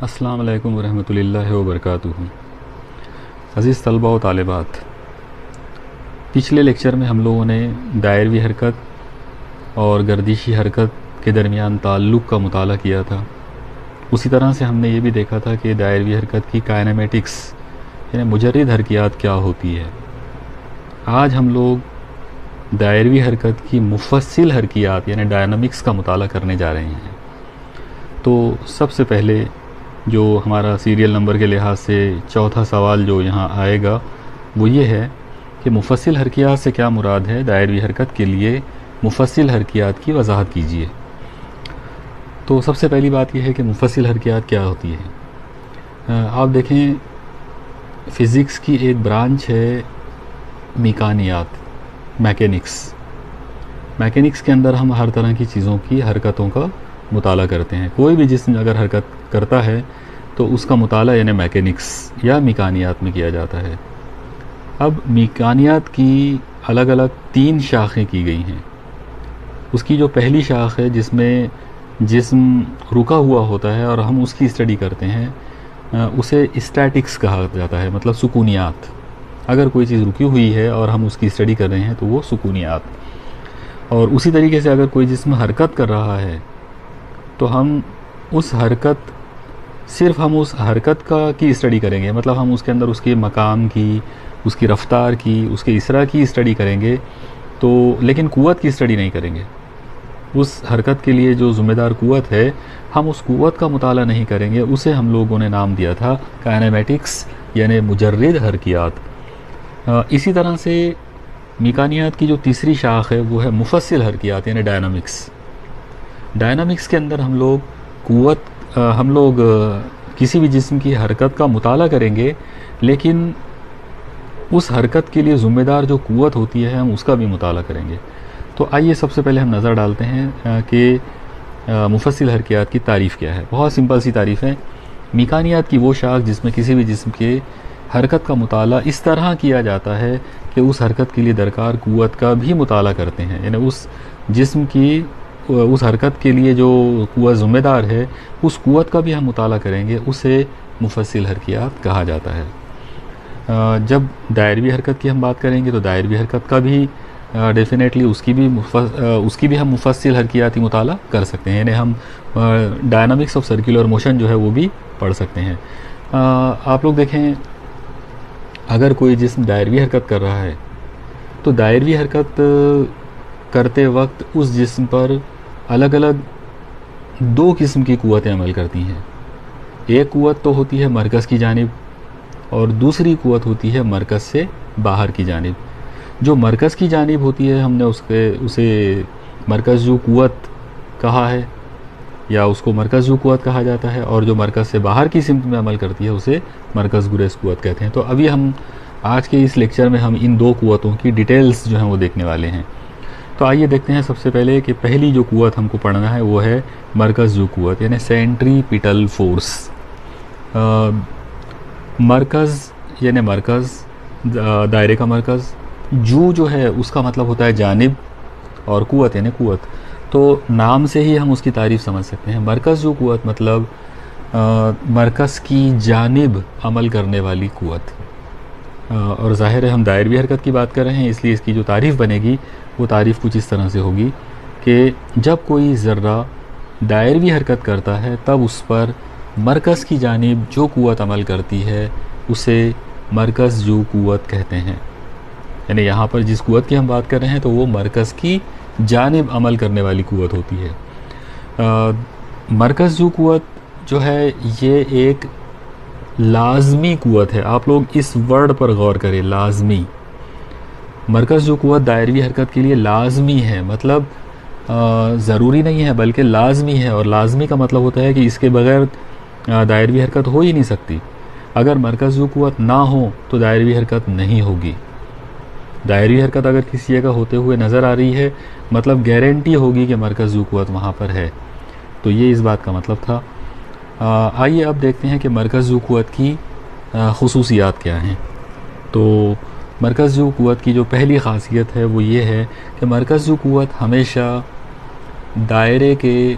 अस्सलाम वालेकुम वरहमतुल्लाहि वबरकातुहू। अज़ीज़ तलबा व तालिबात, पिछले लेक्चर में हम लोगों ने दायरवी हरकत और गर्दिशी हरकत के दरमियान ताल्लुक़ का मुताला किया था। उसी तरह से हमने ये भी देखा था कि दायरवी हरकत की काइनेमेटिक्स यानी मुजर्रिद हरकियात क्या होती है। आज हम लोग दायरवी हरकत की मुफस्सिल हरकियात यानी डायनामिक्स का मुताला करने जा रहे हैं। तो सबसे पहले जो हमारा सीरियल नंबर के लिहाज से चौथा सवाल जो यहाँ आएगा वो ये है कि मुफस्सिल हरकियात से क्या मुराद है। दायरवी हरकत के लिए मुफस्सिल हरकियात की वजाहत कीजिए। तो सबसे पहली बात यह है कि मुफस्सिल हरकियात क्या होती है। आप देखें, फ़िज़िक्स की एक ब्रांच है मेकानियात, मैकेनिक्स के अंदर हम हर तरह की चीज़ों की हरकतों का मुताला करते हैं। कोई भी जिस्म अगर हरकत करता है तो उसका मुताला यानी मैकेनिक्स या मेकानियात में किया जाता है। अब मेकानियात की अलग अलग 3 शाखें की गई हैं। उसकी जो पहली शाख है जिसमें जिस्म रुका हुआ होता है और हम उसकी स्टडी करते हैं, उसे स्टैटिक्स कहा जाता है, मतलब सुकूनियात। अगर कोई चीज़ रुकी हुई है और हम उसकी स्टडी कर रहे हैं तो वो सुकूनियात। और उसी तरीके से अगर कोई जिस्म हरकत कर रहा है तो हम उस हरकत की स्टडी करेंगे, मतलब हम उसके अंदर उसके मकाम की, उसकी रफ़्तार की, उसके इसरा की स्टडी करेंगे, तो लेकिन क़ुव्वत की स्टडी नहीं करेंगे। उस हरकत के लिए जो ज़िम्मेदार क़ुव्वत है, हम उस क़ुव्वत का मुताला नहीं करेंगे। उसे हम लोगों ने नाम दिया था काइनेमेटिक्स यानी मुजर्रिद हरकियात। इसी तरह से मेकानियात की जो तीसरी शाख है वो है मुफस्सिल हरकियात यानी डायनामिक्स के अंदर हम लोग किसी भी जिस्म की हरकत का मुताला करेंगे, लेकिन उस हरकत के लिए ज़िम्मेदार जो क़ुव्वत होती है हम उसका भी मुताला करेंगे। तो आइए सबसे पहले हम नज़र डालते हैं कि मुफस्सिल हरकियात की तारीफ़ क्या है। बहुत सिंपल सी तारीफ़ है। मेकानियात की वो शाख जिसमें किसी भी जिस्म के हरकत का मुताला इस तरह किया जाता है कि उस हरकत के लिए दरकार क़ुव्वत का भी मुताला करते हैं, यानी उस जिस्म की उस हरकत के लिए जो क़ुव्वत ज़िम्मेदार है उस क़ुव्वत का भी हम मुताला करेंगे, उसे मुफस्सिल हरकियात कहा जाता है। जब दायरवी हरकत की हम बात करेंगे तो दायरवी हरकत का भी डेफिनेटली उसकी भी हम मुफस्सिल हरकियाती मुताला कर सकते हैं, यानी हम डायनामिक्स ऑफ सर्कुलर मोशन जो है वो भी पढ़ सकते हैं। आप लोग देखें, अगर कोई जिस्म दायरवी हरकत कर रहा है तो दायरवी हरकत करते वक्त उस जिस्म पर अलग अलग 2 किस्म की क़ुव्वतें अमल करती हैं। एक क़ुव्वत तो होती है मरकज़ की जानिब और दूसरी क़ुव्वत होती है मरकज़ से बाहर की जानिब। जो मरकज़ की जानिब होती है हमने उसे मरकज़ जो क़ुव्वत कहा है या उसको मरकज़ जो क़ुव्वत कहा जाता है, और जो मरकज़ से बाहर की सिमत में अमल करती है उसे मरकज़ गुरेज़ क़ुव्वत कहते हैं। तो अभी हम आज के इस लेक्चर में हम इन 2 क़ुव्वतों की डिटेल्स जो हैं वो देखने वाले हैं। तो आइए देखते हैं सबसे पहले कि पहली जो क़ुव्वत हमको पढ़ना है वो है मरकज़ जो क़ुव्वत यानी सेंट्रीपिटल फोर्स। मरकज़ यानी मरकज़, दायरे का मरकज़। जू जो है उसका मतलब होता है जानिब, और क़ुव्वत यानी क़ुव्वत। तो नाम से ही हम उसकी तारीफ़ समझ सकते हैं। मरकज़ जो क़ुव्वत मतलब मरकज़ की जानिब अमल करने वाली क़ुव्वत। और ज़ाहिर है हम दायरवी हरकत की बात कर रहे हैं, इसलिए इसकी जो तारीफ़ बनेगी वो तारीफ़ कुछ इस तरह से होगी कि जब कोई ज़र्रा दायरवी हरकत करता है तब उस पर मरकज़ की जानिब जो क़ुव्वत अमल करती है उसे मरकज़ जो क़ुव्वत कहते हैं। यानी यहाँ पर जिस क़ुव्वत की हम बात कर रहे हैं तो वो मरकज़ की जानिब अमल करने वाली क़ुव्वत होती है। मरकज़ जो क़ुव्वत जो है ये एक लाज़मी क़ुव्वत है। आप लोग इस वर्ड पर गौर करें, लाज़मी। मरकज़ जो क़ुव्वत दायरवी हरकत के लिए लाज़मी है, मतलब ज़रूरी नहीं है बल्कि लाज़मी है। और लाज़मी का मतलब होता है कि इसके बगैर दायरवी हरकत हो ही नहीं सकती। अगर मरकज़ जो क़ुव्वत ना हो तो दायरवी हरकत नहीं होगी। दायरवी हरकत अगर किसी जगह होते हुए नज़र आ रही है मतलब गारंटी होगी कि मरकज़ जो क़ुव्वत वहाँ पर है। तो ये इस बात का मतलब था। आइए अब देखते हैं कि मरकज़ जो क़ुव्वत की ख़ुसूसियात क्या हैं। तो मरकज़ जो क़ुव्वत की जो पहली ख़ासियत है वो ये है कि मरकज़ जो क़ुव्वत हमेशा दायरे के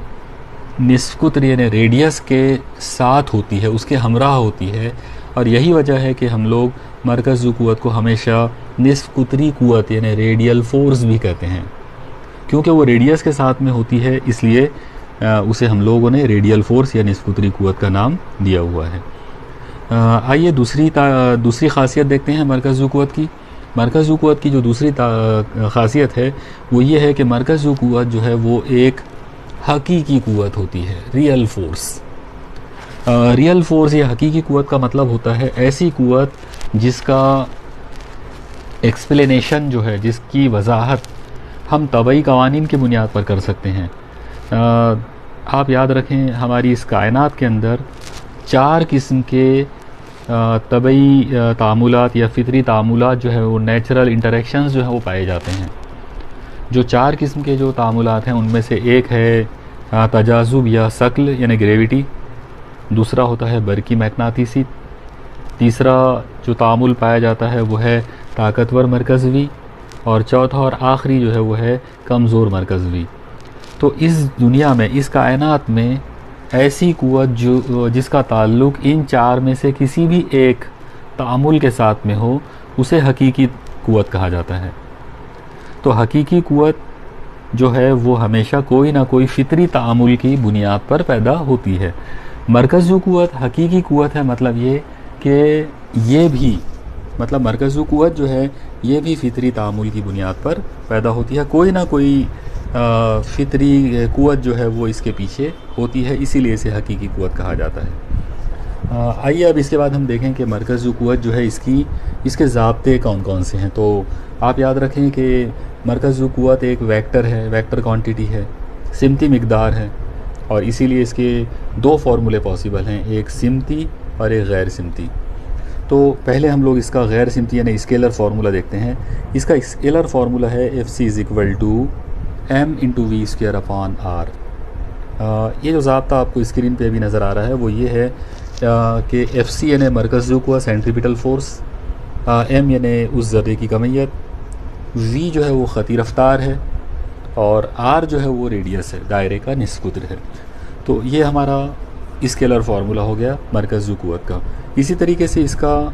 निस्फ कुत्र यानी रेडियस के साथ होती है, उसके हमराह होती है। और यही वजह है कि हम लोग मरकज़ क़ुव्वत को हमेशा निस्फ कुतरी क़ुव्वत यानी रेडियल फोर्स भी कहते हैं, क्योंकि वो रेडियस के साथ में होती है, इसलिए उसे हम लोगों ने रेडियल फोर्स या निस्फ कुतरी क़ुव्वत का नाम दिया हुआ है। आइए दूसरी ख़ासियत देखते हैं मरकज़ क़ुव्वत की। मरकज़ क़ुव्वत की जो दूसरी ख़ासियत है वो ये है कि मरकज़ क़ुव्वत जो है वो एक हकीकी क़ुव्वत होती है, रियल फोर्स। रियल फोर्स या हकीकी क़ुव्वत का मतलब होता है ऐसी क़ुव्वत जिसका एक्सप्लेनेशन जो है, जिसकी वजाहत हम तबई कवानीन की बुनियाद पर कर सकते हैं। आप याद रखें, हमारी इस कायनात के अंदर 4 किस्म के तबई तामुलात या फ़ितरी तामुलात जो है वो नेचुरल इंटरेक्शंस जो है वो पाए जाते हैं। जो 4 किस्म के जो तामुलात हैं उनमें से एक है तजाज़ुब या शकल यानी ग्रेविटी, दूसरा होता है बरकी मैग्नेटिसी, तीसरा जो तामुल पाया जाता है वो है ताकतवर मरकज़वी, और चौथा और आखिरी जो है वो है कमज़ोर मरकज़वी। तो इस दुनिया में, इस कायनात में ऐसी क़ुव्वत जो जिसका ताल्लुक़ इन 4 में से किसी भी एक तामुल के साथ में हो, उसे हकीकी क़ुव्वत कहा जाता है। तो हकीकी क़ुव्वत जो है वो हमेशा कोई ना कोई फ़ितरी तामुल की बुनियाद पर पैदा होती है। मरकज़ क़ुव्वत हकीकी क़ुव्वत है, मतलब ये कि ये भी, मतलब मरकज़ क़ुव्वत जो है ये भी फ़ितरी तामुल की बुनियाद पर पैदा होती है। कोई ना कोई फ़ितरी क़ुव्वत जो है वो इसके पीछे होती है, इसीलिए इसे हकीकी क़ुव्वत कहा जाता है। आइए अब इसके बाद हम देखें कि मरकज़ क़ुव्वत जो है इसके ज़ाब्ते कौन कौन से हैं। तो आप याद रखें कि मरकज़ क़ुव्वत एक वेक्टर है, वेक्टर क्वांटिटी है, सिमती मिक़दार है, और इसीलिए इसके 2 फार्मूले पॉसिबल हैं, एक सिमती और एक गैर सिमती। तो पहले हम लोग इसका गैर सिमती यानी स्केलर फार्मूला देखते हैं। इसका स्केलर फार्मूला है Fc = m/v²/r। ये जो ज़ाब्ता आपको स्क्रीन पे भी नज़र आ रहा है वो ये है कि Fc यानी मरकज़ क़ुव्वत सेंट्रीपिटल फोर्स, m यानी उस ज़र्रे की कमियत, v जो है वो ख़ती रफ्तार है, और r जो है वो रेडियस है, दायरे का निस्फ़ कुत्र है। तो ये हमारा स्केलर फार्मूला हो गया मरकज़ क़ुव्वत का। इसी तरीके से इसका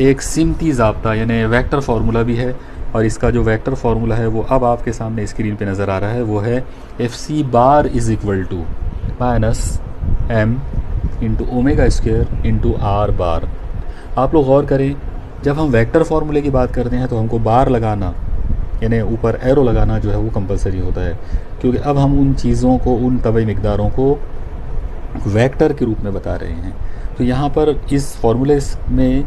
एक सिमती ज़ाब्ता यानी वेक्टर फार्मूला भी है, और इसका जो वेक्टर फार्मूला है वो अब आपके सामने स्क्रीन पे नज़र आ रहा है, वो है Fc बार = -m/(ω²)r बार। आप लोग गौर करें, जब हम वेक्टर फार्मूले की बात करते हैं तो हमको बार लगाना यानी ऊपर एरो लगाना जो है वो कंपलसरी होता है, क्योंकि अब हम उन चीज़ों को, उन तबई मिक़दारों को वेक्टर के रूप में बता रहे हैं। तो यहाँ पर इस फार्मूले में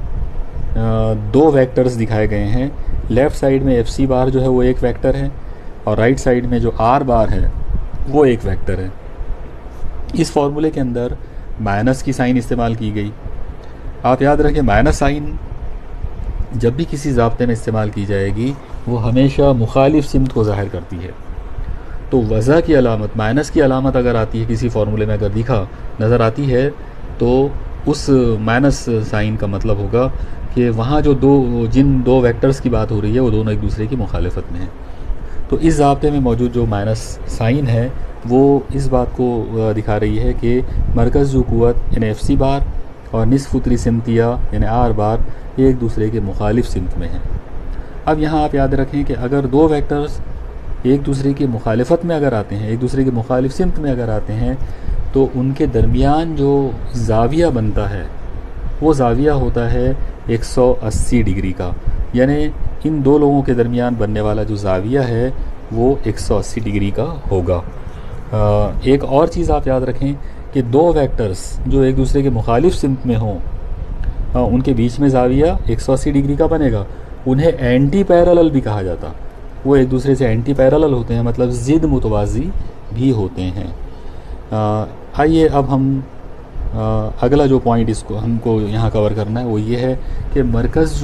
2 वेक्टर्स दिखाए गए हैं। लेफ़्ट साइड में Fc बार जो है वो एक वेक्टर है, और राइट साइड में जो r बार है वो एक वेक्टर है। इस फार्मूले के अंदर माइनस की साइन इस्तेमाल की गई। आप याद रखें, माइनस साइन जब भी किसी ज़ाब्ते में इस्तेमाल की जाएगी वो हमेशा मुखालिफ सिमत को ज़ाहिर करती है। तो वज़ा की अलामत, माइनस की अलामत अगर आती है किसी फार्मूले में, अगर नज़र आती है, तो उस माइनस साइन का मतलब होगा कि वहाँ जो जिन 2 वेक्टर्स की बात हो रही है वो दोनों एक दूसरे की मुखालिफत में हैं। तो इस ज़ाब्ते में मौजूद जो माइनस साइन है वो इस बात को दिखा रही है कि मरकज़ क़ुव्वत यानी Fc बार और निस्फ़ कुतरी सिमतिया यानी r बार ये एक दूसरे के मुखालिफ सिमत में हैं। अब यहाँ आप याद रखें कि अगर 2 वेक्टर्स एक दूसरे की मुखालिफत में अगर आते हैं, एक दूसरे के मुखालिफ सिमत में अगर आते हैं, तो उनके दरमियान जो ज़ाविया बनता है वो ज़ाविया होता है 180 डिग्री का, यानी इन 2 लोगों के दरमियान बनने वाला जो ज़ाविया है वो 180 डिग्री का होगा। एक और चीज़ आप याद रखें कि 2 वेक्टर्स जो एक दूसरे के मुखालिफ सिमत में हों, उनके बीच में ज़ाविया 180 डिग्री का बनेगा। उन्हें एंटी पैरेलल भी कहा जाता, वो एक दूसरे से एंटी पैरेलल होते हैं, मतलब ज़िद मुतवाज़ी भी होते हैं। आइए अब हम अगला जो पॉइंट इसको हमको यहाँ कवर करना है वो ये है कि मरकज़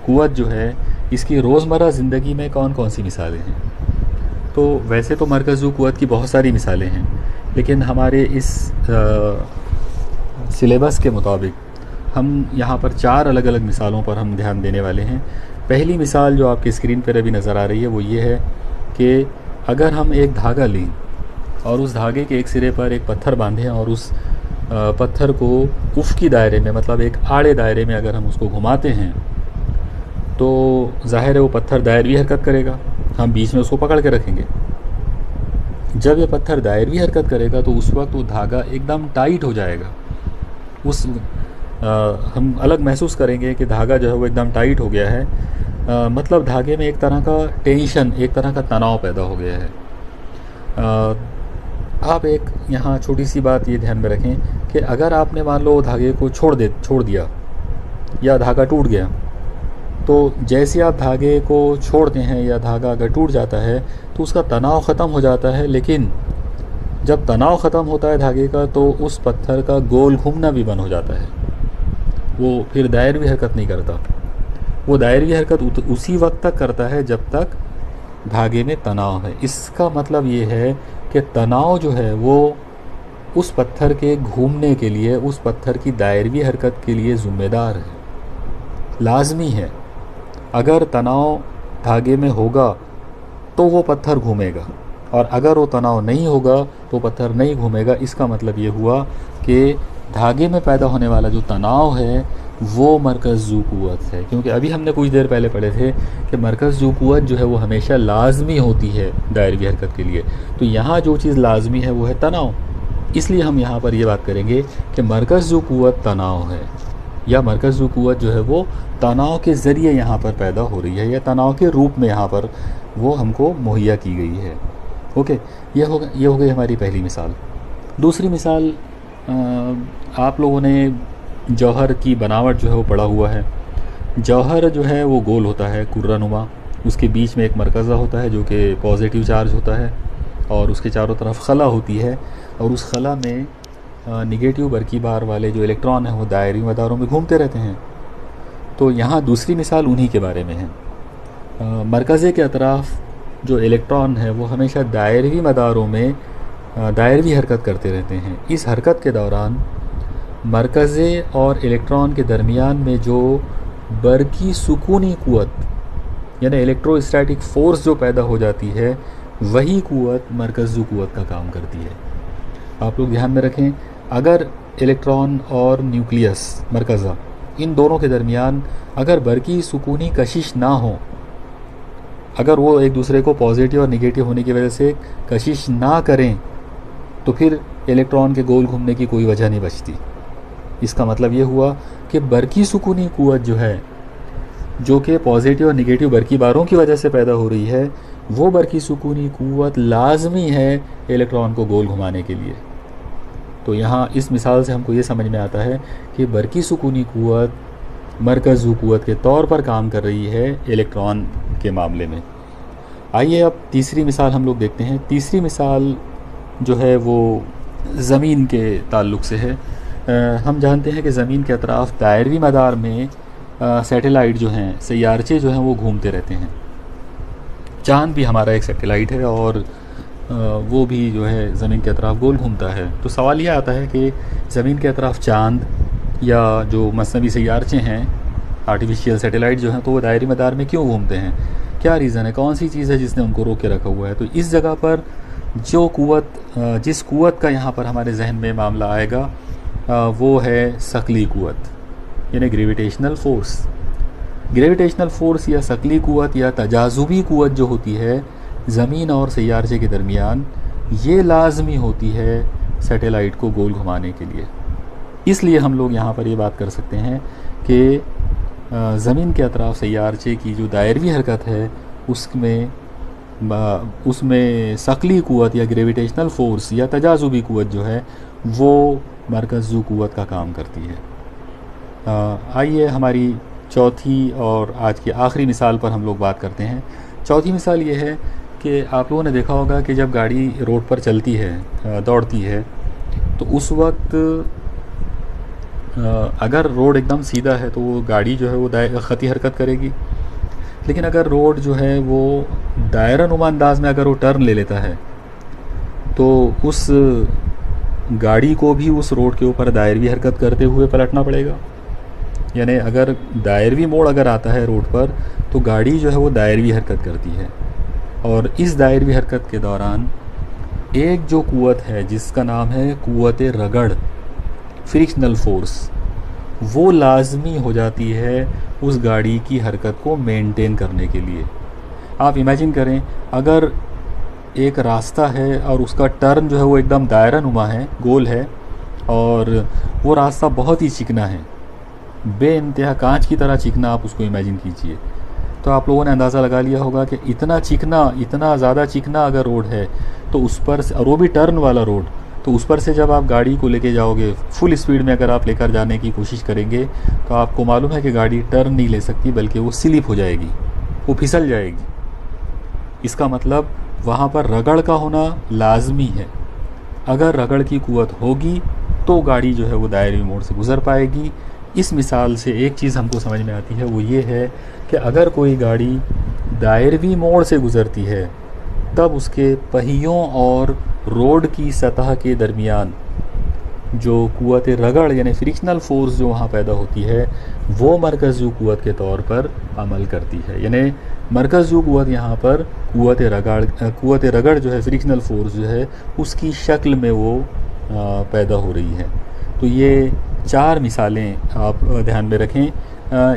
क़ुव्वत जो है इसकी रोज़मर्रा ज़िंदगी में कौन कौन सी मिसालें हैं। तो वैसे तो मरकज़ क़ुव्वत की बहुत सारी मिसालें हैं, लेकिन हमारे इस सिलेबस के मुताबिक हम यहाँ पर 4 अलग अलग मिसालों पर हम ध्यान देने वाले हैं। पहली मिसाल जो आपके स्क्रीन पर अभी नज़र आ रही है वो ये है कि अगर हम एक धागा लें, और उस धागे के एक सिरे पर एक पत्थर बांधें और उस पत्थर को उफ़क़ी दायरे में, मतलब एक आड़े दायरे में अगर हम उसको घुमाते हैं तो ज़ाहिर है वो पत्थर दायरवी हरकत करेगा। हम बीच में उसको पकड़ के रखेंगे। जब ये पत्थर दायरवी हरकत करेगा तो उस वक्त वो धागा एकदम टाइट हो जाएगा। हम अलग महसूस करेंगे कि धागा जो है वो एकदम टाइट हो गया है। मतलब धागे में एक तरह का टेंशन, एक तरह का तनाव पैदा हो गया है। आप एक यहाँ छोटी सी बात ये ध्यान में रखें कि अगर आपने मान लो धागे को छोड़ दिया या धागा टूट गया, तो जैसे आप धागे को छोड़ते हैं या धागा अगर टूट जाता है तो उसका तनाव ख़त्म हो जाता है। लेकिन जब तनाव ख़त्म होता है धागे का तो उस पत्थर का गोल घूमना भी बंद हो जाता है। वो फिर दायरवी हरकत नहीं करता। वो दायरवी हरकत उसी वक्त तक करता है जब तक धागे में तनाव है। इसका मतलब ये है कि तनाव जो है वो उस पत्थर के घूमने के लिए, उस पत्थर की दायरवी हरकत के लिए ज़िम्मेदार है, लाजमी है। अगर तनाव धागे में होगा तो वो पत्थर घूमेगा, और अगर वो तनाव नहीं होगा तो पत्थर नहीं घूमेगा। इसका मतलब ये हुआ कि धागे में पैदा होने वाला जो तनाव है वो मरकज़ क़ुव्वत है। क्योंकि अभी हमने कुछ देर पहले पढ़े थे कि मरकज़ क़ुव्वत जो है वो हमेशा लाजमी होती है दायरवी हरकत के लिए। तो यहाँ जो चीज़ लाजमी है वो है तनाव। इसलिए हम यहाँ पर ये बात करेंगे कि मरकज़ क़ुव्वत तनाव है, या मरकज़ क़ुव्वत जो है वो तनाव के ज़रिए यहाँ पर पैदा हो रही है, या तनाव के रूप में यहाँ पर वो हमको मुहैया की गई है। ओके, ये हो गई हमारी पहली मिसाल। दूसरी मिसाल, आप लोगों ने जौहर की बनावट जो है वो पढ़ा हुआ है। जौहर जो है वो गोल होता है, कुर्रानुमा। उसके बीच में एक मरकज़ा होता है जो कि पॉजिटिव चार्ज होता है, और उसके चारों तरफ खला होती है, और उस खला में निगेटिव बरकी बार वाले जो इलेक्ट्रॉन हैं वो दायरी मदारों में घूमते रहते हैं। तो यहाँ दूसरी मिसाल उन्हीं के बारे में है। मरकज़े के अतराफ़ जो इलेक्ट्रॉन है वो हमेशा दायरवी मदारों में दायरवी हरकत करते रहते हैं। इस हरकत के दौरान मरकज़े और इलेक्ट्रॉन के दरमियान में जो बरकी सुकूनी क़ुव्वत, यानी इलेक्ट्रोस्टैटिक फ़ोर्स जो पैदा हो जाती है, वही क़ुव्वत मरकज़ क़ुव्वत का काम करती है। आप लोग ध्यान में रखें, अगर इलेक्ट्रॉन और न्यूक्लियस मरकज़ा, इन दोनों के दरमियान अगर बरकी सुकूनी कशिश ना हो, अगर वो एक दूसरे को पॉजिटिव और निगेटिव होने की वजह से कशिश ना करें, तो फिर इलेक्ट्रॉन के गोल घूमने की कोई वजह नहीं बचती। इसका मतलब ये हुआ कि बरकी सुकूनी क़ुव्वत जो है, जो कि पॉजिटिव और निगेटिव बरकी बारों की वजह से पैदा हो रही है, वो बरकी सुकूनी क़ुव्वत लाजमी है इलेक्ट्रॉन को गोल घुमाने के लिए। तो यहाँ इस मिसाल से हमको ये समझ में आता है कि बरकी सुकूनी क़ुव्वत मरकज़ क़ुव्वत के तौर पर काम कर रही है इलेक्ट्रॉन के मामले में। आइए अब तीसरी मिसाल हम लोग देखते हैं। तीसरी मिसाल जो है वो ज़मीन के ताल्लुक़ से है। हम जानते हैं कि ज़मीन के अतराफ़ दायरवी मदार में सैटेलाइट जो हैं, सैयारचे जो हैं वो घूमते रहते हैं। चाँद भी हमारा एक सैटेलाइट है और वो भी जो है ज़मीन के अतराफ़ गोल घूमता है। तो सवाल यह आता है कि ज़मीन के अतराफ़ चाँद या जो मसनवी सैयारचे हैं, आर्टिफिशियल सैटेलाइट जो हैं, तो वो दायरी मदार में क्यों घूमते हैं? क्या रीज़न है? कौन सी चीज़ है जिसने उनको रोक के रखा हुआ है? तो इस जगह पर जो क़ुव्वत, जिस क़ुव्वत का यहाँ पर हमारे जहन में मामला आएगा वो है सकली क़ुव्वत, यानी ग्रेविटेशनल फ़ोर्स। ग्रेविटेशनल फ़ोर्स या सकली क़ुव्वत या तजाज़ुबी क़ुव्वत जो होती है ज़मीन और सैयारचे के दरमियान, ये लाजमी होती है सैटेलाइट को गोल घुमाने के लिए। इसलिए हम लोग यहाँ पर ये बात कर सकते हैं कि ज़मीन के अतराफ़ सैयारचे की जो दायरवी हरकत है उसमें सकली क़ुव्वत या ग्रेविटेशनल फ़ोर्स या तजाज़ुबी क़ुव्वत जो है वो मरकज़ क़ुव्वत का काम करती है। आइए हमारी चौथी और आज की आखिरी मिसाल पर हम लोग बात करते हैं। चौथी मिसाल ये है कि आप लोगों ने देखा होगा कि जब गाड़ी रोड पर चलती है, दौड़ती है, तो उस वक्त अगर रोड एकदम सीधा है तो वो गाड़ी जो है वो ख़ती हरकत करेगी। लेकिन अगर रोड जो है वो दायरा नुमा अंदाज में अगर वो टर्न ले लेता है तो उस गाड़ी को भी उस रोड के ऊपर दायरवी हरकत करते हुए पलटना पड़ेगा। यानी अगर दायरवी मोड़ अगर आता है रोड पर तो गाड़ी जो है वो दायरवी हरकत करती है, और इस दायरवी हरकत के दौरान एक जो क़ुव्वत है जिसका नाम है क़ुव्वत रगड़, फ्रिक्शनल फोर्स, वो लाजमी हो जाती है उस गाड़ी की हरकत को मेंटेन करने के लिए। आप इमेजिन करें, अगर एक रास्ता है और उसका टर्न जो है वो एकदम दायरा नुमा है, गोल है, और वो रास्ता बहुत ही चिकना है, बेइंतहा कांच की तरह चिकना, आप उसको इमेजिन कीजिए। तो आप लोगों ने अंदाज़ा लगा लिया होगा कि इतना चिकना, इतना ज़्यादा चिकना अगर रोड है तो उस पर से, और वो भी टर्न वाला रोड, तो उस पर से जब आप गाड़ी को लेके जाओगे फुल स्पीड में, अगर आप लेकर जाने की कोशिश करेंगे तो आपको मालूम है कि गाड़ी टर्न नहीं ले सकती, बल्कि वो स्लिप हो जाएगी, वो फिसल जाएगी। इसका मतलब वहाँ पर रगड़ का होना लाजमी है। अगर रगड़ की क़ुव्वत होगी तो गाड़ी जो है वो दायरे मोड़ से गुज़र पाएगी। इस मिसाल से एक चीज़ हमको समझ में आती है, वो ये है कि अगर कोई गाड़ी दायरवी मोड़ से गुज़रती है तब उसके पहियों और रोड की सतह के दरमियान जो क़ुव्वत रगड़ यानी फ्रिक्शनल फोर्स जो वहाँ पैदा होती है, वो मरकज़ी क़ुव्वत के तौर पर अमल करती है। यानी मरकज़ी क़ुव्वत यहाँ पर क़ुव्वत रगड़ जो है, फ्रिक्शनल फोर्स जो है, उसकी शक्ल में वो पैदा हो रही है। तो ये 4 मिसालें आप ध्यान में रखें।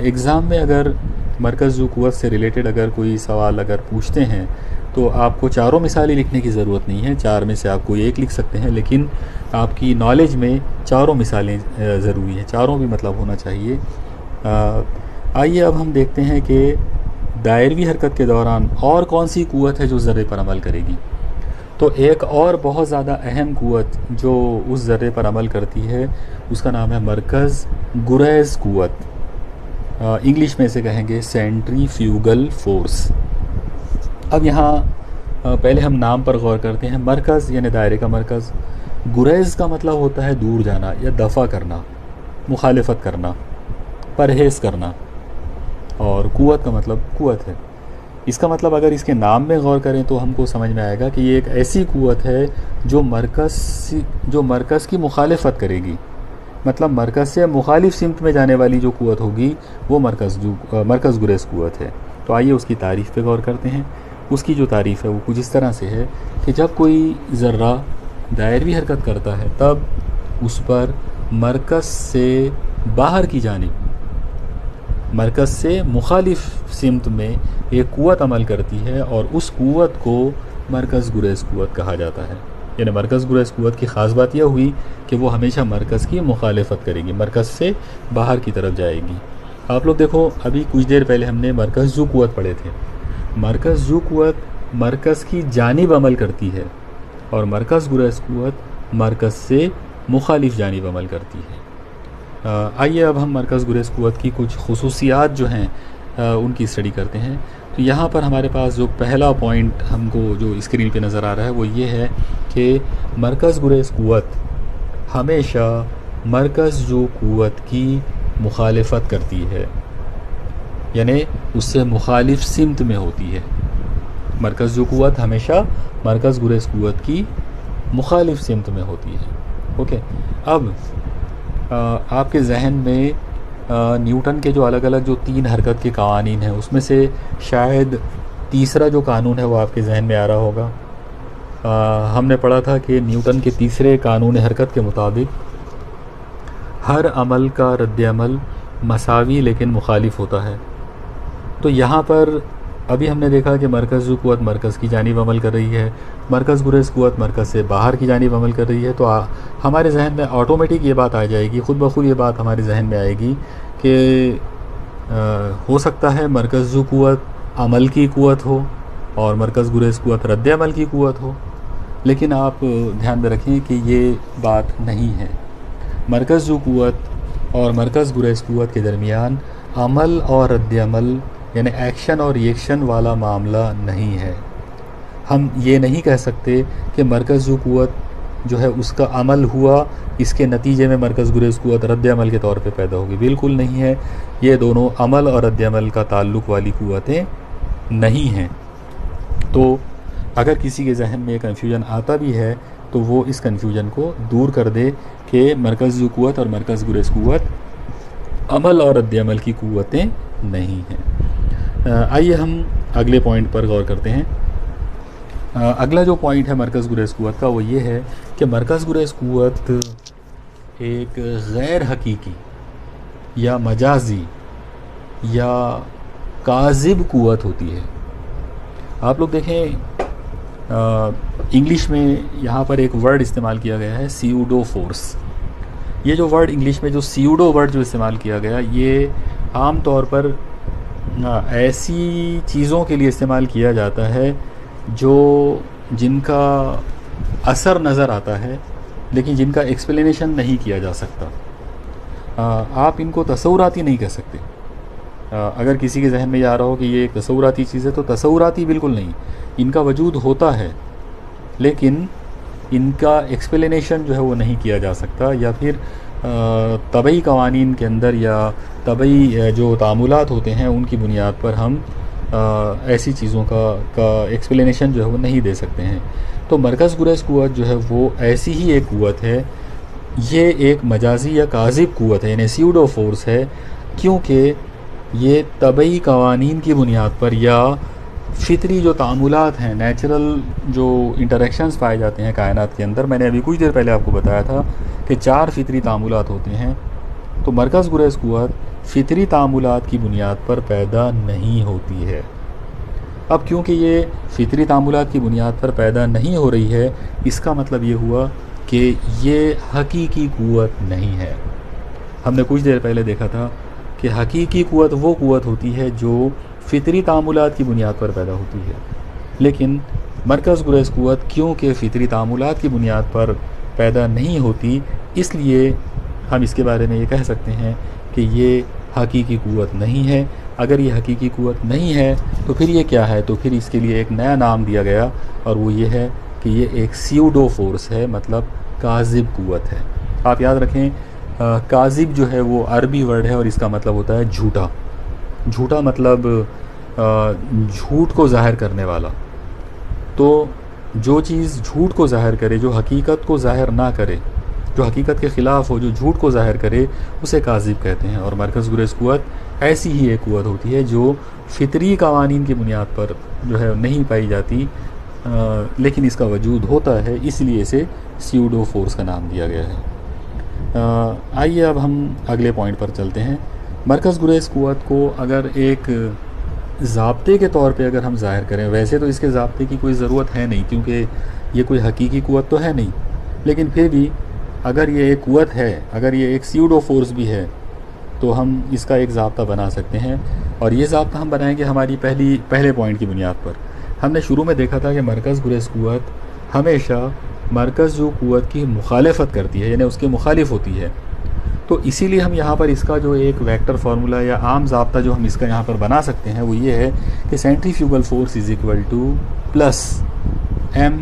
एग्ज़ाम में अगर मरकज़ी क़ुव्वत से रिलेटेड अगर कोई सवाल अगर पूछते हैं तो आपको चारों मिसालें लिखने की ज़रूरत नहीं है, 4 में से आप कोई एक लिख सकते हैं, लेकिन आपकी नॉलेज में चारों मिसालें ज़रूरी हैं, चारों भी मतलब होना चाहिए। आइए अब हम देखते हैं कि दायरवी हरकत के दौरान और कौन सी क़ुव्वत है जो ज़र्रे पर अमल करेगी। तो एक और बहुत ज़्यादा अहम क़ुव्वत जो उस ज़र्रे पर अमल करती है, उसका नाम है मरकज़ गुरैज़ क़ुव्वत। इंग्लिश में इसे कहेंगे सेंट्रीफ्यूगल फोर्स। अब यहाँ पहले हम नाम पर गौर करते हैं। मरकज़ यानी दायरे का मरकज़, गुरैज़ का मतलब होता है दूर जाना या दफ़ा करना, मुखालिफत करना, परहेज़ करना, और क़ुव्वत का मतलब क़ुव्वत है। इसका मतलब अगर इसके नाम में गौर करें तो हमको समझ में आएगा कि ये एक ऐसी क़ुव्वत है जो मरकज़ की मुखालिफत करेगी। मतलब मरकज़ से मुखालिफ सिमत में जाने वाली जो क़ुव्वत होगी वो मरकज़ गुरैज़ क़ुव्वत है। तो आइए उसकी तारीफ़ पे गौर करते हैं। उसकी जो तारीफ़ है वो कुछ इस तरह से है कि जब कोई ज़र्रा दायरवी हरकत करता है तब उस पर मरकज़ से बाहर की जानिब, मरकज़ से मुखालिफ सिमत में एक क़ुव्वत अमल करती है, और उस क़ुव्वत को मरकज़ गुरैज़ क़ुव्वत कहा जाता है। यानी मरकज़ गुरैज़ क़ुव्वत की ख़ास बात यह हुई कि वो हमेशा मरकज़ की मुखालिफत करेगी, मरकज़ से बाहर की तरफ जाएगी। आप लोग देखो, अभी कुछ देर पहले हमने मरकज़ी क़ुव्वत पढ़े थे। मरकज़ी क़ुव्वत मरकज़ की जानिब अमल करती है और मरकज़ गुरैज़ क़ुव्वत मरकज़ से मुखालिफ जानिब अमल करती है। आइए अब हम मरकज़ गुरैज़ क़ुव्वत की कुछ ख़ुसूसियात जो हैं उनकी स्टडी करते हैं। तो यहाँ पर हमारे पास जो पहला पॉइंट हमको जो स्क्रीन पे नज़र आ रहा है वो ये है कि मरकज़ गुरैज़ क़ुव्वत हमेशा मरकज़ी क़ुव्वत की मुखालिफत करती है, यानी उससे मुखालिफ सिमत में होती है। मरकज़ी क़ुव्वत हमेशा मरकज़ गुरैज़ क़ुव्वत की मुखालिफ सिमत में होती है। ओके, अब आपके जहन में न्यूटन के जो अलग अलग जो 3 हरकत के कानून हैं उसमें से शायद तीसरा जो कानून है वो आपके जहन में आ रहा होगा। हमने पढ़ा था कि न्यूटन के तीसरे कानून हरकत के मुताबिक हर अमल का रद्द-ए-अमल मसावी लेकिन मुखालिफ होता है। तो यहाँ पर अभी हमने देखा कि मरकज़ी क़ुव्वत मरकज़ की जानिब अमल कर रही है, मरकज़ गुरैज़ क़ुव्वत मरकज़ से बाहर की जानिब अमल कर रही है। तो हमारे जहन में ऑटोमेटिक ये बात आ जाएगी, ख़ुद ब खुद ये बात हमारे जहन में आएगी कि हो सकता है मरकज़ी क़ुव्वत अमल की क़ुव्वत हो और मरकज़ गुरैज़ क़ुव्वत रद्द-ए-अमल की क़ुव्वत हो। लेकिन आप ध्यान में रखें कि ये बात नहीं है। मरकज़ी क़ुव्वत और मरकज़ गुरैज़ क़ुव्वत के दरमियान अमल और रद्द-ए-अमल यानी एक्शन और रिएक्शन वाला मामला नहीं है। हम ये नहीं कह सकते कि मरकज़ी क़ुव्वत जो है उसका अमल हुआ, इसके नतीजे में मरकज़ गुरैज़ क़ुव्वत रद्द-ए-अमल के तौर पे पैदा होगी। बिल्कुल नहीं है। ये दोनों अमल और रद्द-ए-अमल का ताल्लुक़ वाली क़ुव्वतें नहीं हैं। तो अगर किसी के जहन में कन्फ्यूजन आता भी है तो वो इस कन्फ्यूजन को दूर कर दे कि मरकज़ी क़ुव्वत और मरकज़ गुरैज़ क़ुव्वत अमल और रद्द-ए-अमल की क़ुव्वतें नहीं हैं। आइए हम अगले पॉइंट पर गौर करते हैं। अगला जो पॉइंट है मरकज़ गुरेज़ क़ुव्वत का वो ये है कि मरकज़ गुरेज़ क़ुव्वत एक गैर हकीकी या मजाजी या काज़िब क़ुव्वत होती है। आप लोग देखें, इंग्लिश में यहाँ पर एक वर्ड इस्तेमाल किया गया है सीयूडो फोर्स। ये जो वर्ड इंग्लिश में जो सीयूडो वर्ड जो इस्तेमाल किया गया, ये आम तौर पर ऐसी चीज़ों के लिए इस्तेमाल किया जाता है जिनका असर नज़र आता है लेकिन जिनका एक्सप्लेनेशन नहीं किया जा सकता। आप इनको तसव्वुराती नहीं कह सकते। अगर किसी के जहन में ये आ रहा हो कि ये एक तसव्वुराती चीज़ है, तो तसव्वुराती बिल्कुल नहीं, इनका वजूद होता है लेकिन इनका एक्सप्लेनेशन जो है वो नहीं किया जा सकता, या फिर तबई कवानीन के अंदर या तबई जो तामुलात होते हैं उनकी बुनियाद पर हम ऐसी चीज़ों का एक्सप्लेनेशन जो है वो नहीं दे सकते हैं। तो मरकज़ गुरेज़ क़ुव्वत जो है वो ऐसी ही एक क़ुव्वत है, ये एक मजाजी या काज़िब क़ुव्वत है, यानी स्यूडो फोर्स है, क्योंकि ये तबई कवानीन की बुनियाद पर या फ़ितरी जो तामुलात हैं, नेचुरल जो इंटरेक्शंस पाए जाते हैं कायनात के अंदर, मैंने अभी कुछ देर पहले आपको बताया था कि 4 फ़ितरी तामुलात होते हैं। तो मरकज़ गुरेज़ क़ुव्वत फ़ितरी तामुलात की बुनियाद पर पैदा नहीं होती है। अब क्योंकि ये फ़ितरी तामुलात की बुनियाद पर पैदा नहीं हो रही है, इसका मतलब ये हुआ कि ये हकीकी क़ुव्वत नहीं है। हमने कुछ देर पहले देखा था कि हकीकी क़ुव्वत वो क़ुव्वत होती है जो फ़ितरी तामुलात की बुनियाद पर पैदा होती है, लेकिन मरकज़ गुरेज़ क़ुव्वत क्योंकि फ़ितरी तामुलात की बुनियाद पर पैदा नहीं होती, इसलिए हम इसके बारे में ये कह सकते हैं कि ये हकीकी क़ुव्वत नहीं है। अगर ये हकीकी क़ुव्वत नहीं है तो फिर ये क्या है? तो फिर इसके लिए एक नया नाम दिया गया और वो ये है कि ये एक स्यूडो फोर्स है, मतलब काज़िब क़ुव्वत है। आप याद रखें, काज़िब जो है वो अरबी वर्ड है और इसका मतलब होता है झूठा। झूठा मतलब झूठ को ज़ाहिर करने वाला। तो जो चीज़ झूठ को ज़ाहिर करे, जो हकीकत को ज़ाहिर ना करे, जो हकीकत के ख़िलाफ़ हो, जो झूठ को ज़ाहिर करे, उसे काज़िब कहते हैं। और मरकज़ गुरेज़ क़ुव्वत ऐसी ही एक क़ुव्वत होती है जो फ़ितरी कवानीन की बुनियाद पर जो है नहीं पाई जाती, लेकिन इसका वजूद होता है, इसलिए इसे स्यूडो फोर्स का नाम दिया गया है। आइए अब हम अगले पॉइंट पर चलते हैं। मरकज़ गुरेज़ क़ुव्वत को अगर एक ज़ाब्ते के तौर पे अगर हम ज़ाहिर करें, वैसे तो इसके ज़ाब्ते की कोई ज़रूरत है नहीं क्योंकि ये कोई हकीकी क़ुव्वत तो है नहीं, लेकिन फिर भी अगर ये एक क़ुव्वत है, अगर ये एक स्यूडो फोर्स भी है, तो हम इसका एक ज़ाब्ता बना सकते हैं। और ये ज़ाब्ता हम बनाएंगे हमारी पहले पॉइंट की बुनियाद पर। हमने शुरू में देखा था कि मरकज़ गुरेज़ क़ुव्वत हमेशा मरकज़ जो क़ुव्वत की मुखालफत करती है, यानी उसके मुखालिफ होती है। तो इसीलिए हम यहाँ पर इसका जो एक वेक्टर फार्मूला या आम ज़ाब्ता जो हम इसका यहाँ पर बना सकते हैं वो ये है कि centrifugal force is equal two plus m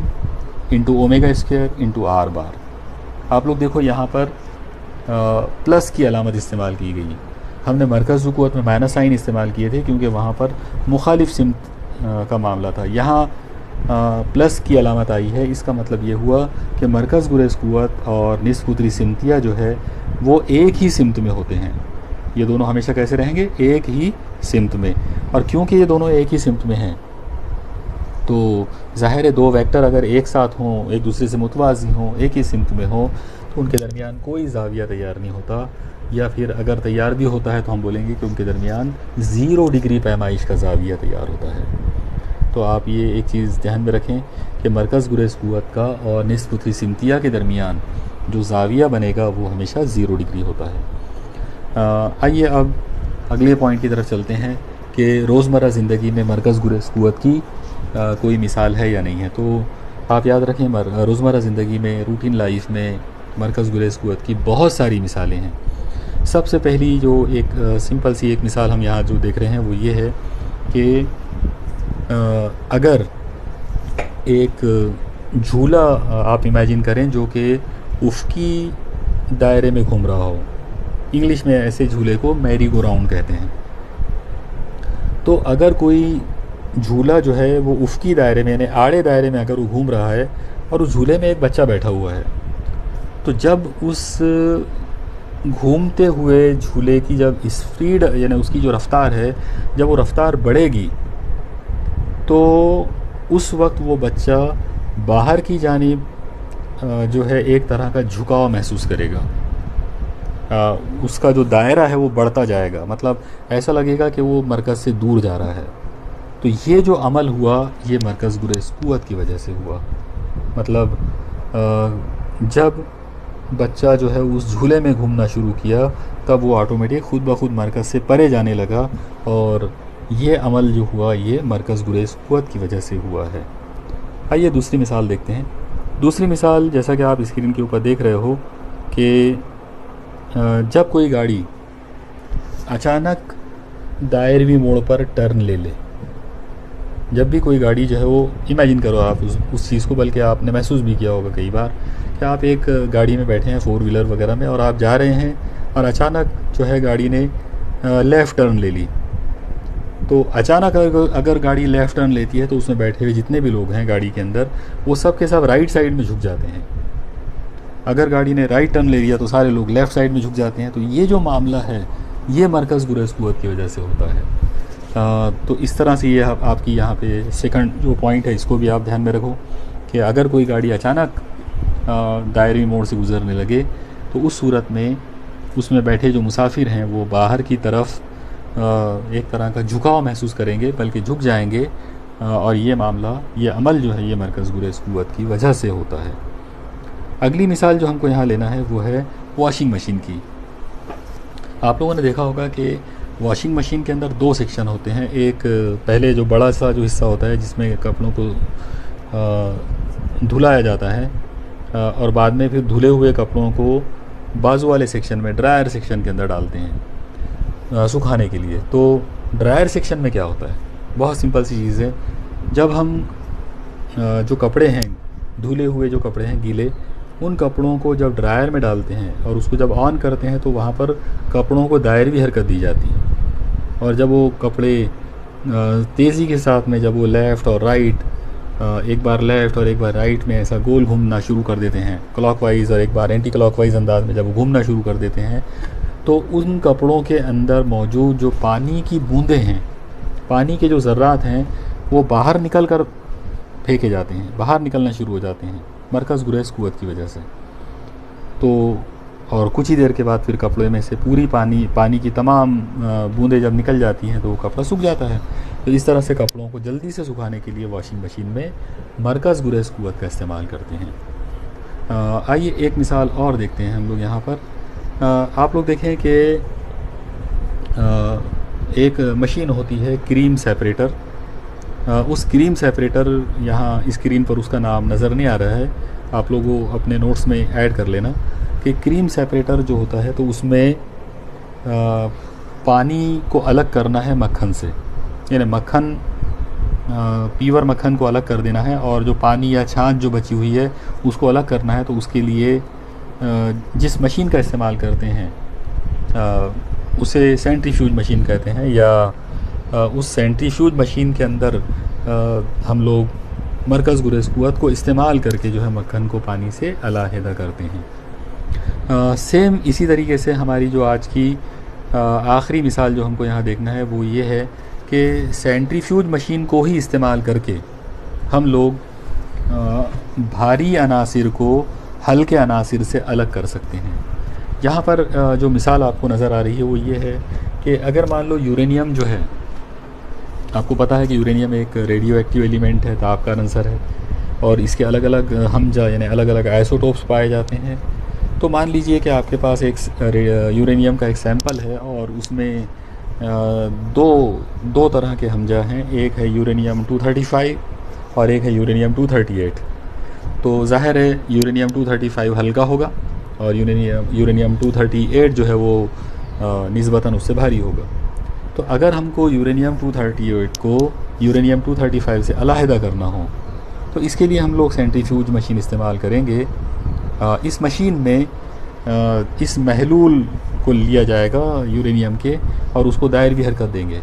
into omega square into are बार। आप लोग देखो यहाँ पर प्लस की अलामत इस्तेमाल की गई। हमने मरकज़ क़ुव्वत में माइनस साइन इस्तेमाल किए थे क्योंकि वहाँ पर मुखालिफ सिमत का मामला था। यहाँ प्लस की अलामत आई है, इसका मतलब ये हुआ कि मरकज़ गुरेज़ क़ुव्वत और निस्फ़ुतरी सिमतिया जो है वो एक ही सिमत में होते हैं। ये दोनों हमेशा कैसे रहेंगे? एक ही सिमत में। और क्योंकि ये दोनों एक ही सिमत में हैं तो ज़ाहिर है दो वेक्टर अगर एक साथ हों, एक दूसरे से मुतवाज़ी हों, एक ही सिमत में हों, तो उनके दरमियान कोई ज़ाविया तैयार नहीं होता, या फिर अगर तैयार भी होता है तो हम बोलेंगे कि उनके दरमियान 0 डिग्री पैमाइश का ज़ाविया तैयार होता है। तो आप ये एक चीज़ ध्यान में रखें कि मरकज़ गुरेज़ क़ुव्वत का और निस्फ़ुतरी सिमतिया के दरमियान जो ज़ाविया बनेगा वो हमेशा 0 डिग्री होता है। आइए अब अगले पॉइंट की तरफ चलते हैं कि रोज़मर्रा ज़िंदगी में मरकज़ गुरेज़ क़ुव्वत की कोई मिसाल है या नहीं है। तो आप याद रखें, रोज़मर्रा ज़िंदगी में, रूटीन लाइफ में मरकज़ गुरेज़ क़ुव्वत की बहुत सारी मिसालें हैं। सबसे पहली जो एक सिंपल सी एक मिसाल हम यहाँ जो देख रहे हैं वो ये है कि अगर एक झूला आप इमेजिन करें जो कि उफ़क़ी दायरे में घूम रहा हो, इंग्लिश में ऐसे झूले को मैरी गो राउंड कहते हैं। तो अगर कोई झूला जो है वो उफ़क़ी दायरे में यानी आड़े दायरे में अगर वो घूम रहा है और उस झूले में एक बच्चा बैठा हुआ है, तो जब उस घूमते हुए झूले की जब स्पीड यानी उसकी जो रफ़्तार है, जब वो रफ़्तार बढ़ेगी तो उस वक्त वो बच्चा बाहर की जानिब जो है एक तरह का झुकाव महसूस करेगा। उसका जो दायरा है वो बढ़ता जाएगा, मतलब ऐसा लगेगा कि वो मरकज़ से दूर जा रहा है। तो ये जो अमल हुआ ये मरकज़ गुरेज़ क़ुव्वत की वजह से हुआ। मतलब जब बच्चा जो है उस झूले में घूमना शुरू किया तब वो ऑटोमेटिक ख़ुद ब खुद मरकज़ से परे जाने लगा, और ये अमल जो हुआ ये मरकज़ गुरेज़ क़ुव्वत की वजह से हुआ है। आइए दूसरी मिसाल देखते हैं। दूसरी मिसाल, जैसा कि आप स्क्रीन के ऊपर देख रहे हो कि जब कोई गाड़ी अचानक दायरवी मोड़ पर टर्न ले ले, जब भी कोई गाड़ी जो है वो, इमेजिन करो आप उस चीज़ को, बल्कि आपने महसूस भी किया होगा कई बार कि आप एक गाड़ी में बैठे हैं 4 व्हीलर वगैरह में और आप जा रहे हैं और अचानक जो है गाड़ी ने लेफ़्ट टर्न ले ली। तो अचानक अगर गाड़ी लेफ़्ट टर्न लेती है तो उसमें बैठे हुए जितने भी लोग हैं गाड़ी के अंदर वो सब के सब राइट साइड में झुक जाते हैं। अगर गाड़ी ने राइट टर्न ले लिया तो सारे लोग लेफ़्ट साइड में झुक जाते हैं। तो ये जो मामला है ये मरकज़ गुरेज़ क़ुव्वत की वजह से होता है। तो इस तरह से ये आपकी यहाँ पे सेकंड जो पॉइंट है इसको भी आप ध्यान में रखो कि अगर कोई गाड़ी अचानक दायरवी मोड़ से गुज़रने लगे तो उस सूरत में उसमें बैठे जो मुसाफिर हैं वो बाहर की तरफ एक तरह का झुकाव महसूस करेंगे, बल्कि झुक जाएंगे, और ये मामला, ये अमल जो है ये मरकज़ गुरेज़ क़ुव्वत की वजह से होता है। अगली मिसाल जो हमको यहाँ लेना है वो है वॉशिंग मशीन की। आप लोगों ने देखा होगा कि वॉशिंग मशीन के अंदर 2 सेक्शन होते हैं। एक पहले जो बड़ा सा जो हिस्सा होता है जिसमें कपड़ों को धुलाया जाता है, और बाद में फिर धुले हुए कपड़ों को बाजू वाले सेक्शन में, ड्रायर सेक्शन के अंदर डालते हैं सुखाने के लिए। तो ड्रायर सेक्शन में क्या होता है, बहुत सिंपल सी चीज़ है। जब हम जो कपड़े हैं, धुले हुए जो कपड़े हैं गीले, उन कपड़ों को जब ड्रायर में डालते हैं और उसको जब ऑन करते हैं तो वहाँ पर कपड़ों को दायरवी हरकत दी जाती है, और जब वो कपड़े तेज़ी के साथ में जब वो लेफ़्ट और राइट, एक बार लेफ़्ट और एक बार राइट में ऐसा गोल घूमना शुरू कर देते हैं, क्लॉकवाइज़ और एक बार एंटी क्लॉकवाइज़ अंदाज में जब वो घूमना शुरू कर देते हैं, तो उन कपड़ों के अंदर मौजूद जो पानी की बूंदें हैं, पानी के जो ज़र्रात हैं, वो बाहर निकल कर फेंके जाते हैं, बाहर निकलना शुरू हो जाते हैं मरकज़ गुरेज़ क़ुव्वत की वजह से। तो और कुछ ही देर के बाद फिर कपड़े में से पूरी पानी की तमाम बूंदें जब निकल जाती हैं तो वो कपड़ा सूख जाता है। तो इस तरह से कपड़ों को जल्दी से सुखाने के लिए वॉशिंग मशीन में मरकज़ गुरेज़ क़ुव्वत का इस्तेमाल करते हैं। आइए एक मिसाल और देखते हैं हम लोग यहाँ पर। आप लोग देखें कि एक मशीन होती है क्रीम सेपरेटर। उस क्रीम सेपरेटर, यहाँ स्क्रीन पर उसका नाम नज़र नहीं आ रहा है, आप लोगों अपने नोट्स में ऐड कर लेना कि क्रीम सेपरेटर जो होता है तो उसमें पानी को अलग करना है मक्खन से, यानी मक्खन, प्योर मक्खन को अलग कर देना है, और जो पानी या छाछ जो बची हुई है उसको अलग करना है। तो उसके लिए जिस मशीन का इस्तेमाल करते हैं उसे सेंट्रीफ्यूज मशीन कहते हैं, या उस सेंट्रीफ्यूज मशीन के अंदर हम लोग मरकज़ गुरेज़ क़ुव्वत को इस्तेमाल करके जो है मक्खन को पानी से अलहदा करते हैं। सेम इसी तरीके से हमारी जो आज की आखिरी मिसाल जो हमको यहाँ देखना है वो ये है कि सेंट्रीफ्यूज मशीन को ही इस्तेमाल करके हम लोग भारी अनासिर को हल्के अनासिर से अलग कर सकते हैं। यहाँ पर जो मिसाल आपको नज़र आ रही है वो ये है कि अगर मान लो यूरेनियम जो है, आपको पता है कि यूरेनियम एक रेडियो एक्टिव एलिमेंट है, ताप का अंसर है, और इसके अलग अलग हमजा यानी अलग अलग आइसोटोप्स पाए जाते हैं। तो मान लीजिए कि आपके पास एक यूरेनियम का एक सैंपल है और उसमें दो तरह के हमजा हैं, एक है यूरेनियम 235 और एक है यूरेनियम 238। तो ज़ाहिर है यूरेनियम 235 हल्का होगा और यूरेनियम 238 जो है वो निस्बतन उससे भारी होगा। तो अगर हमको यूरेनियम 238 को यूरेनियम 235 से अलहदा करना हो तो इसके लिए हम लोग सेंट्रीफ्यूज मशीन इस्तेमाल करेंगे। इस मशीन में इस महलूल को लिया जाएगा यूरेनियम के और उसको दायरवी हरकत देंगे।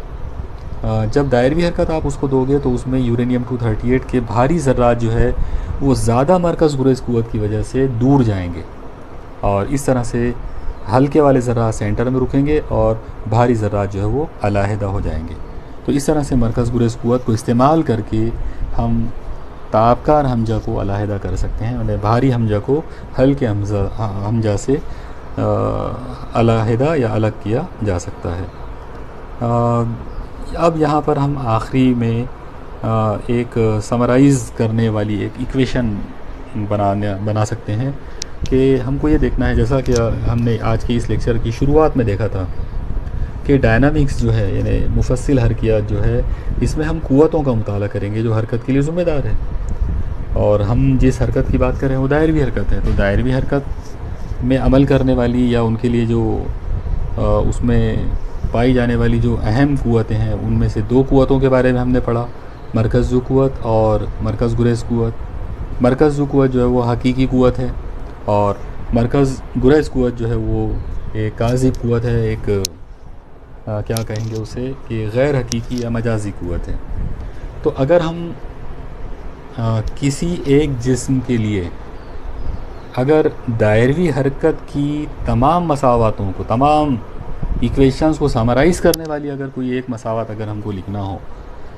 जब दायरवी हरकत आप उसको दोगे तो उसमें यूरेनियम 238 के भारी ज़र्रात जो है वो ज़्यादा मरकज़ गुरेज़ क़ुव्वत की वजह से दूर जाएंगे, और इस तरह से हल्के वाले ज़र्रात सेंटर में रुकेंगे और भारी ज़र्रात जो है वो अलहदा हो जाएंगे। तो इस तरह से मरकज़ गुरेज़ क़ुव्वत को इस्तेमाल करके हम ताबकार हमजा को अलहदा कर सकते हैं, मतलब भारी हमजा को हल्के हमजा से अलहदा या अलग किया जा सकता है। अब यहाँ पर हम आखिरी में एक समराइज़ करने वाली एक इक्वेशन बना सकते हैं कि हमको ये देखना है, जैसा कि हमने आज के इस लेक्चर की शुरुआत में देखा था कि डायनामिक्स जो है यानी मुफस्सिल हरकियात जो है, इसमें हम क़ुव्वतों का मुताला करेंगे जो हरकत के लिए ज़िम्मेदार है। और हम जिस हरकत की बात कर रहे हैं वो दायरवी हरकत है, तो दायरवी हरकत में अमल करने वाली या उनके लिए जो उसमें पाई जाने वाली जो अहम क़ुव्वतें हैं, उनमें से दो क़ुव्वतों के बारे में हमने पढ़ा, मरकज़ क़ुव्वत और मरकज़ गुरेज़ क़ुव्वत। मरकज़ क़ुव्वत जो है वो हकीकी क़ुव्वत है और मरकज़ गुरेज़ क़ुव्वत जो है वो एक काज़िब क़ुव्वत है, एक क्या कहेंगे उसे कि गैर हकीकी या मजाजी क़ुव्वत है। तो अगर हम किसी एक जिस्म के लिए अगर दायरवी हरकत की तमाम मसावातों को, तमाम इक्वेशंस को समराइज़ करने वाली अगर कोई एक मसावत अगर हमको लिखना हो,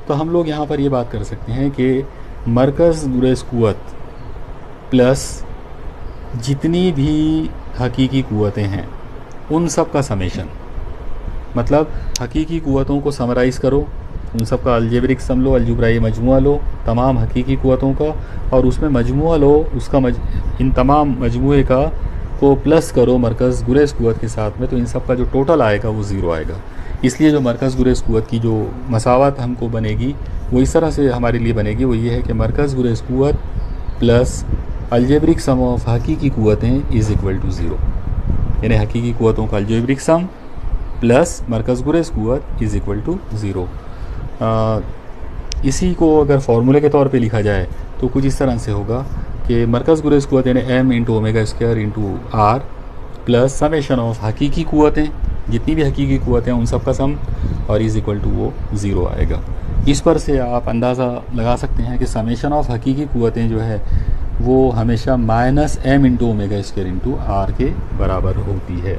तो हम लोग यहाँ पर ये बात कर सकते हैं कि मरकज़ गुरेज़ क़ुव्वत प्लस जितनी भी हकीकी क़ुव्वतें हैं उन सब का समेशन, मतलब हकीकी क़ुव्वतों को समराइज़ करो, उन सब का अलजेब्रिक सम लो, अलजुब्राई मजमुआ लो तमाम हकीकी क़ुव्वतों का, और उसमें मजमुआ लो उसका इन तमाम मजमुए का को प्लस करो मरकज़ गुरेज़ क़ुव्वत के साथ में, तो इन सब का जो टोटल आएगा वो ज़ीरो आएगा। इसलिए जो मरकज़ गुरेज़ क़ुव्वत की जो मसावत हमको बनेगी वो इस तरह से हमारे लिए बनेगी, वो ये है कि मरकज़ गुरेज़ क़ुव्वत प्लस अलजेब्रिक सम ऑफ हकीकी क़ुव्वतें इज़ इक्वल टू ज़ीरो, यानी हकीकी क़ुव्वतों का अलजेब्रिक सम प्लस मरकज़ गुरेज़ क़ुव्वत इज़ इक्वल टू ज़ीरो। इसी को अगर फार्मूले के तौर पे लिखा जाए तो कुछ इस तरह से होगा कि मरकज़ गुरेज़ क़ुव्वत यानी M into omega square into R plus summation of हकीकी क़ुव्वतें, जितनी भी हकीकी क़ुव्वतें हैं उन सब का सम, और इज़ इक्वल टू वो ज़ीरो आएगा। इस पर से आप अंदाज़ा लगा सकते हैं कि समेशन ऑफ हकीकी क़ुव्वतें जो है वो हमेशा minus M into omega square into R के बराबर होती है।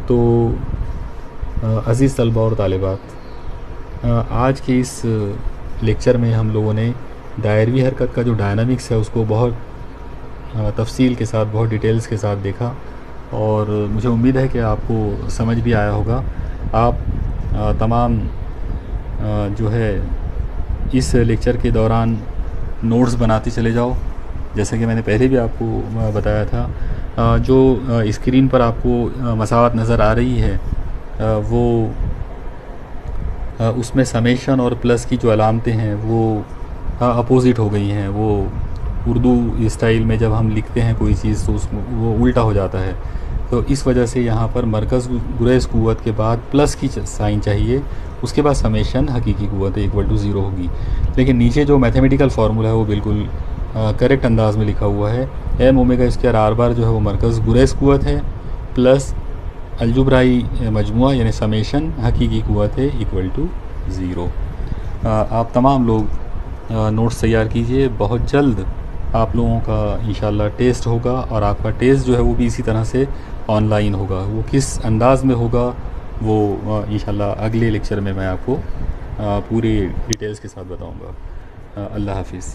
तो अज़ीज़ तलबा और तालिबात, आज के इस लेक्चर में हम लोगों ने दायरवी हरकत का जो डायनामिक्स है उसको बहुत तफसील के साथ, बहुत डिटेल्स के साथ देखा, और मुझे उम्मीद है कि आपको समझ भी आया होगा। आप तमाम जो है इस लेक्चर के दौरान नोट्स बनाते चले जाओ, जैसे कि मैंने पहले भी आपको बताया था। जो स्क्रीन पर आपको मसावत नज़र आ रही है वो उसमें समेशन और प्लस की जो अलामतें हैं वो अपोज़िट हो गई हैं। वो उर्दू स्टाइल में जब हम लिखते हैं कोई चीज़ तो उसमें वो उल्टा हो जाता है, तो इस वजह से यहाँ पर मरकज़ गुरेज़ क़ुव्वत के बाद प्लस की साइन चाहिए, उसके बाद समेशन हकीकी क़ुव्वत इक्वल टू ज़ीरो होगी। लेकिन नीचे जो मैथमेटिकल फार्मूला है वो बिल्कुल करेक्ट अंदाज़ में लिखा हुआ है। M omega square R bar जो है वो मरकज़ गुरेज़ क़ुव्वत है प्लस अलजुब्राई मजमुआ यानी समेशन हकीकी क़ुव्वत है इक्वल टू ज़ीरो। आप तमाम लोग नोट्स तैयार कीजिए, बहुत जल्द आप लोगों का इंशाल्लाह टेस्ट होगा, और आपका टेस्ट जो है वो भी इसी तरह से ऑनलाइन होगा। वो किस अंदाज़ में होगा वो इंशाल्लाह अगले लेक्चर में मैं आपको पूरी डिटेल्स के साथ बताऊंगा। अल्लाह हाफिज़।